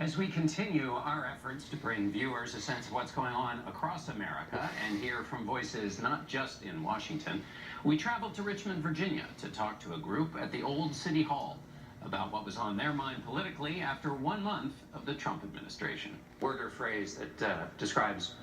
As we continue our efforts to bring viewers a sense of what's going on across America and hear from voices not just in Washington, we traveled to Richmond, Virginia to talk to a group at the old City Hall about what was on their mind politically after 1 month of the Trump administration. Word or phrase that describes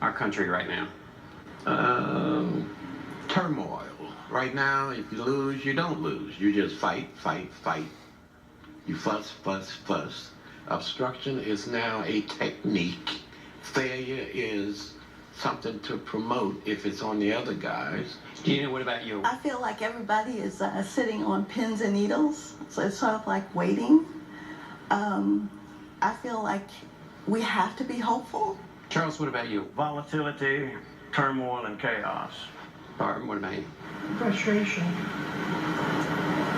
our country right now? Turmoil. Right now, if you lose, you don't lose. You just fight, fight, fight. You fuss, fuss, fuss. Obstruction is now a technique. Failure is something to promote if it's on the other guys. Gina, what about you? I feel like everybody is sitting on pins and needles, so it's sort of like waiting. I feel like we have to be hopeful. Charles, what about you? Volatility, turmoil, and chaos. Barb, what about you? Frustration.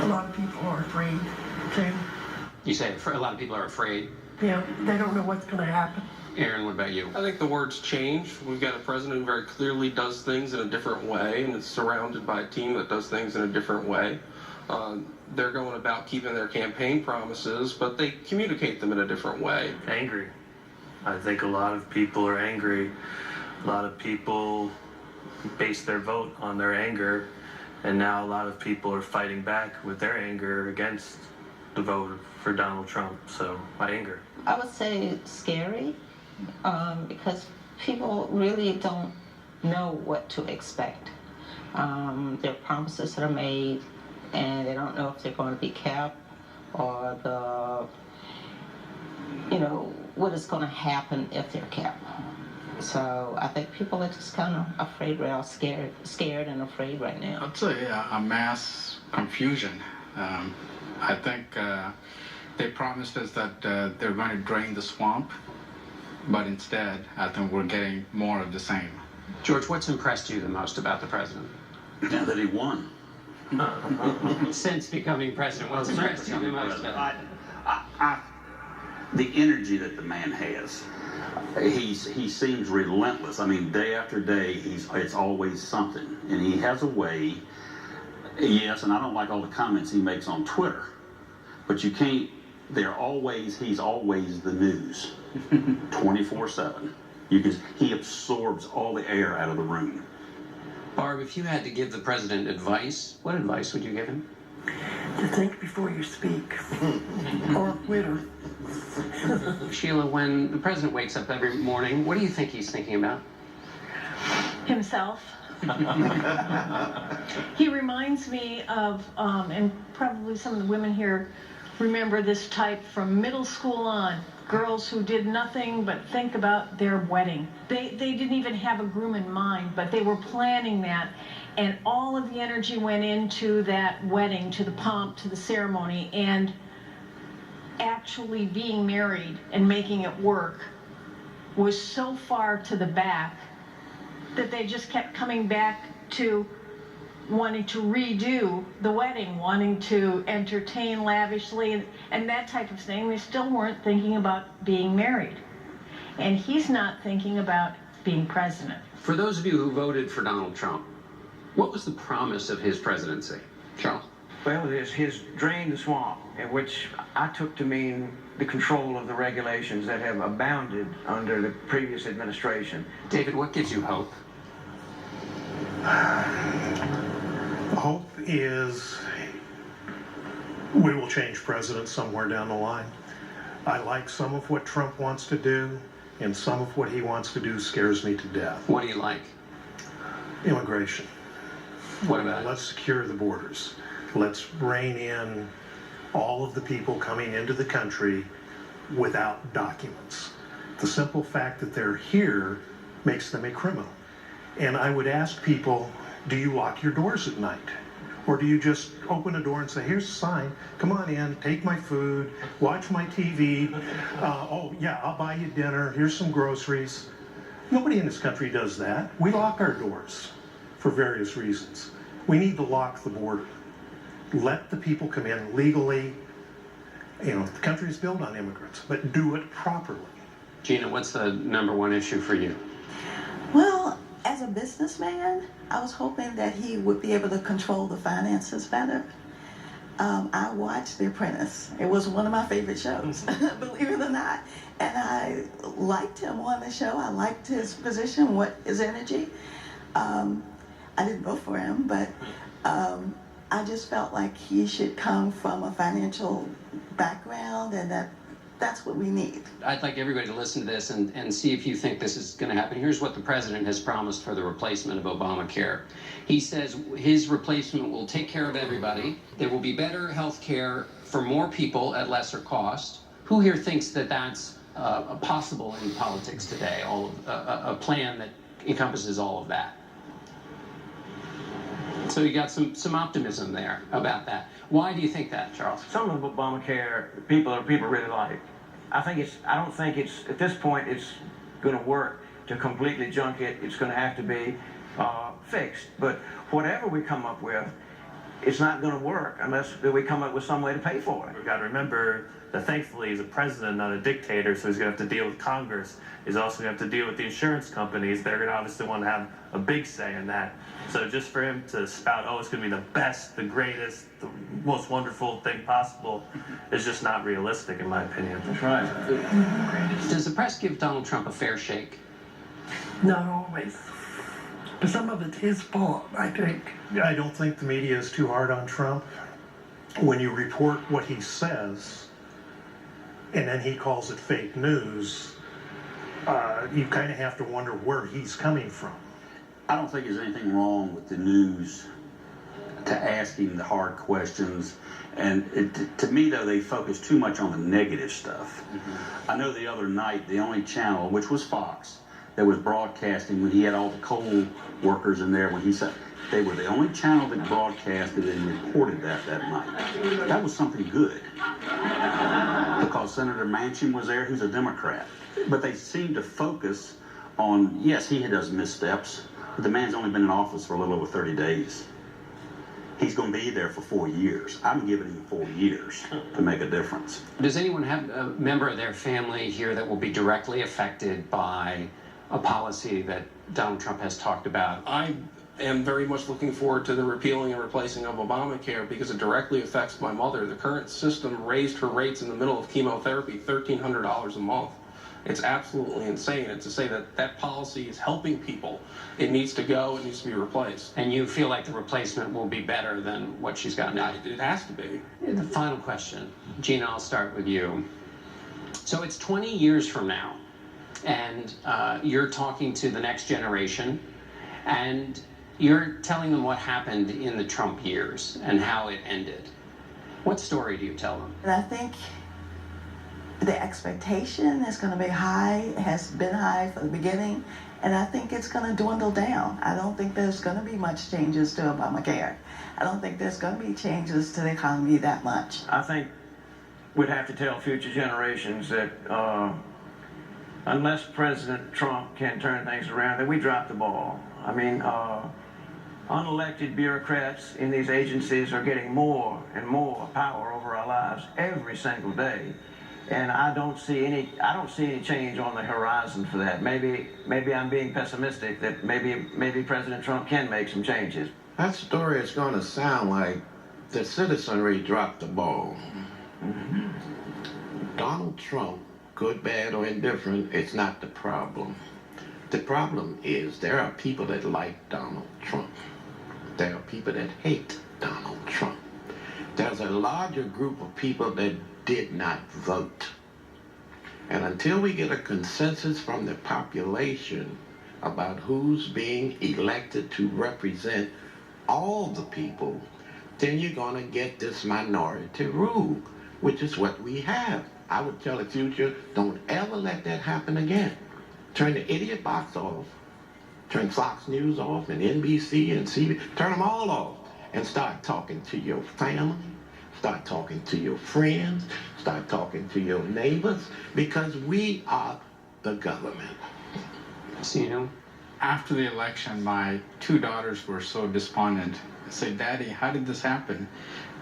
A lot of people are afraid, too. You say a lot of people are afraid. Yeah, they don't know what's going to happen. Aaron, what about you? I think the word's changed. We've got a president who very clearly does things in a different way, and is surrounded by a team that does things in a different way. They're going about keeping their campaign promises, but they communicate them in a different way. Angry. I think a lot of people are angry. A lot of people base their vote on their anger, and now a lot of people are fighting back with their anger against the vote for Donald Trump. So my anger. I would say scary because people really don't know what to expect. There are promises that are made and they don't know if they're going to be kept or what is going to happen if they're kept. So I think people are just kind of afraid, real scared and afraid right now. I'd say a mass confusion. I think they promised us that they're going to drain the swamp, but instead, I think we're getting more of the same. George, what's impressed you the most about the president? Now that he won. Since becoming president, what's impressed you the most? The energy that the man has. He seems relentless. I mean, day after day, it's always something. And he has a way, yes, and I don't like all the comments he makes on Twitter, but you can't, he's always the news, 24/7. He absorbs all the air out of the room. Barb, if you had to give the president advice, what advice would you give him? To think before you speak. Or a quitter. Sheila, when the president wakes up every morning, what do you think he's thinking about? Himself. He reminds me of, and probably some of the women here remember this type from middle school on, girls who did nothing but think about their wedding. They didn't even have a groom in mind, but they were planning that, and all of the energy went into that wedding, to the pomp, to the ceremony, and actually being married and making it work was so far to the back that they just kept coming back to wanting to redo the wedding, wanting to entertain lavishly and that type of thing. They still weren't thinking about being married. And he's not thinking about being president. For those of you who voted for Donald Trump, what was the promise of his presidency? Charles? Well, it is his drain the swamp, which I took to mean the control of the regulations that have abounded under the previous administration. David, what gives you hope? Hope is we will change presidents somewhere down the line. I like some of what Trump wants to do, and some of what he wants to do scares me to death. What do you like? Immigration. What about it? Let's secure the borders. Let's rein in all of the people coming into the country without documents. The simple fact that they're here makes them a criminal. And I would ask people, do you lock your doors at night? Or do you just open a door and say, here's a sign, come on in, take my food, watch my TV, oh yeah, I'll buy you dinner, here's some groceries. Nobody in this country does that. We lock our doors for various reasons. We need to lock the border. Let the people come in legally. You know, the country is built on immigrants, but do it properly. Gina, what's the #1 issue for you? Well, as a businessman, I was hoping that he would be able to control the finances better. I watched The Apprentice. It was one of my favorite shows, believe it or not. And I liked him on the show. I liked his position, his energy. I didn't vote for him, but I just felt like he should come from a financial background, and that's what we need. I'd like everybody to listen to this and see if you think this is going to happen. Here's what the president has promised for the replacement of Obamacare. He says his replacement will take care of everybody. There will be better health care for more people at lesser cost. Who here thinks that that's possible in politics today, a plan that encompasses all of that? So you got some optimism there about that. Why do you think that, Charles? Some of Obamacare people really like. I don't think it's at this point it's going to work to completely junk it. It's going to have to be fixed. But whatever we come up with, it's not going to work unless we come up with some way to pay for it. We've got to remember that thankfully he's a president, not a dictator, so he's going to have to deal with Congress. He's also going to have to deal with the insurance companies. They're going to obviously want to have a big say in that. So just for him to spout, oh, it's going to be the best, the greatest, the most wonderful thing possible is just not realistic, in my opinion. That's right. Does the press give Donald Trump a fair shake? Not always. But some of it's his fault, I think. I don't think the media is too hard on Trump. When you report what he says, and then he calls it fake news, you kind of have to wonder where he's coming from. I don't think there's anything wrong with the news to asking the hard questions. And to me, though, they focus too much on the negative stuff. Mm-hmm. I know the other night, the only channel, which was Fox, that was broadcasting when he had all the coal workers in there, when he said they were the only channel that broadcasted and reported that night. That was something good. Because Senator Manchin was there, who's a Democrat. But they seemed to focus on, yes, he does missteps, but the man's only been in office for a little over 30 days. He's going to be there for 4 years. I'm giving him 4 years to make a difference. Does anyone have a member of their family here that will be directly affected by a policy that Donald Trump has talked about? I am very much looking forward to the repealing and replacing of Obamacare because it directly affects my mother. The current system raised her rates in the middle of chemotherapy $1,300 a month. It's absolutely insane. And to say that that policy is helping people, it needs to go, it needs to be replaced. And you feel like the replacement will be better than what she's got now? It has to be. The final question. Gina, I'll start with you. So it's 20 years from now, and you're talking to the next generation, and you're telling them what happened in the Trump years and how it ended. What story do you tell them? And I think the expectation is going to be high, has been high from the beginning, and I think it's going to dwindle down. I don't think there's going to be much changes to Obamacare. I don't think there's going to be changes to the economy that much. I think we'd have to tell future generations that unless President Trump can turn things around, that we dropped the ball. I mean, unelected bureaucrats in these agencies are getting more and more power over our lives every single day. And I don't see any change on the horizon for that. Maybe I'm being pessimistic that maybe President Trump can make some changes. That story is going to sound like the citizenry dropped the ball. Mm-hmm. Donald Trump, good, bad, or indifferent, it's not the problem. The problem is there are people that like Donald Trump. There are people that hate Donald Trump. There's a larger group of people that did not vote. And until we get a consensus from the population about who's being elected to represent all the people, then you're going to get this minority rule, which is what we have. I would tell the future, don't ever let that happen again. Turn the idiot box off. Turn Fox News off and NBC and CBS. Turn them all off and start talking to your family. Start talking to your friends, start talking to your neighbors, because we are the government. See you. After the election, my two daughters were so despondent. I said, Daddy, how did this happen?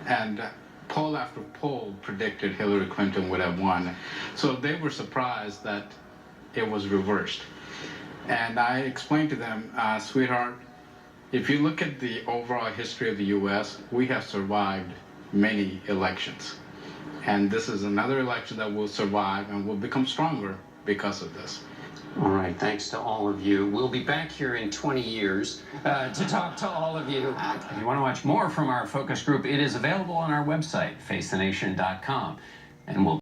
And poll after poll predicted Hillary Clinton would have won. So they were surprised that it was reversed. And I explained to them, sweetheart, if you look at the overall history of the U.S., we have survived many elections. And this is another election that will survive and will become stronger because of this. All right, thanks to all of you. We'll be back here in 20 years to talk to all of you. If you want to watch more from our focus group, it is available on our website, FaceTheNation.com. And we'll